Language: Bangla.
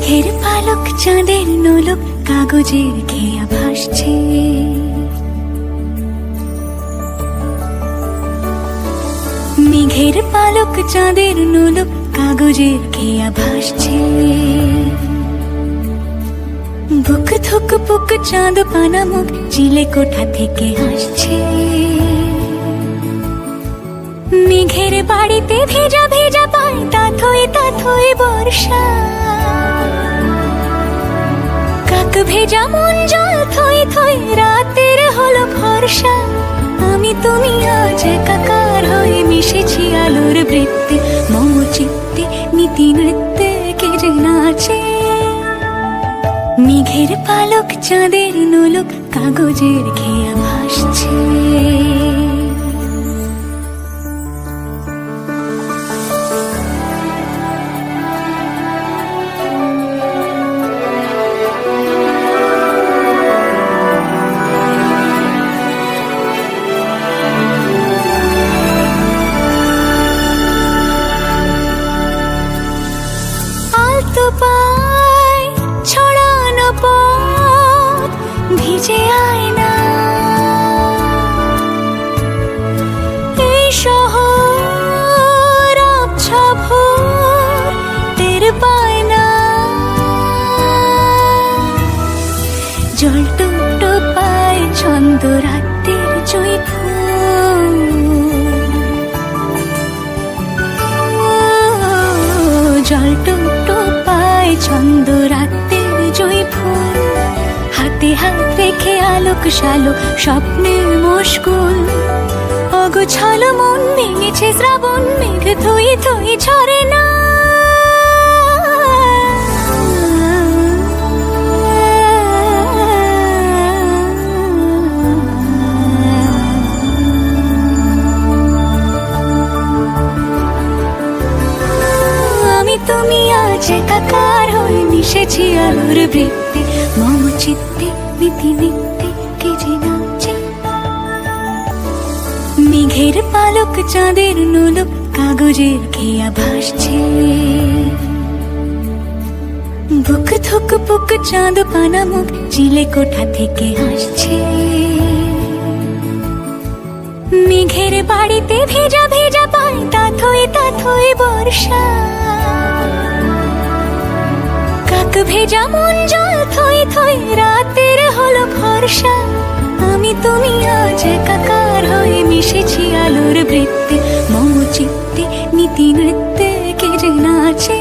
মেঘের পালক চাঁদের নোলক কাগজের খেয়া ভাসছে। মেঘের পালক চাঁদের নোলক কাগজের খেয়া ভাসছে। বুক থুক পুক চাঁদ পানা মুখ চিলে কোঠা থেকে হাসছে। মেঘের বাড়িতে ভেজা ভেজা পায় তাথই বর্ষা। কাক ভেজা মন জল থই থই রাতের হলো ভরসা। আমি তুমি আজ একাকার হয়ে মিশেছি আলোর বৃত্তে। মম চিত্তে নীতি নৃত্যে কে যে নাচে। মেঘের পালক চাঁদের নোলক কাগজের খেয়া ভাসছে। আলতো পায় ছড়ানো পথ ভিজে আয়না। এই শহর আবছা ভোর টের পায় না। জল টুকটো পায় ছন্দ রাতের জয় ফুল। জল টুকটো পায় ছন্দ রাতের জয় ফুল। হাতে হাত রেখে আলোক শালোক স্বপ্নে মশগুল। অগোছালো মন ভেঙেছে শ্রাবণ মেঘ থই থই ঝরে না। আমি তুমি আজ একাকার হয়ে মিশেছি আলোর বৃত্তে। মম চিত্তে নীতি নিত্যে কে যে নাচে। মেঘের পালক চাঁদের নোলক কাগজের খেয়া ভাসছে। বুক থুক পুক চাঁদ পানা মুখ চিলে কোঠা থেকে হাসছে। মেঘের বাড়িতে ভেজা ভেজা পায় তাথই বর্ষা। কাক ভেজা মন জল থই থই রাতের হলো ভরসা। আমি তুমি আজ একাকার হয়ে মিশেছি আলোর বৃত্তে। মম চিত্তে নীতি নৃত্যে কে যে নাচে।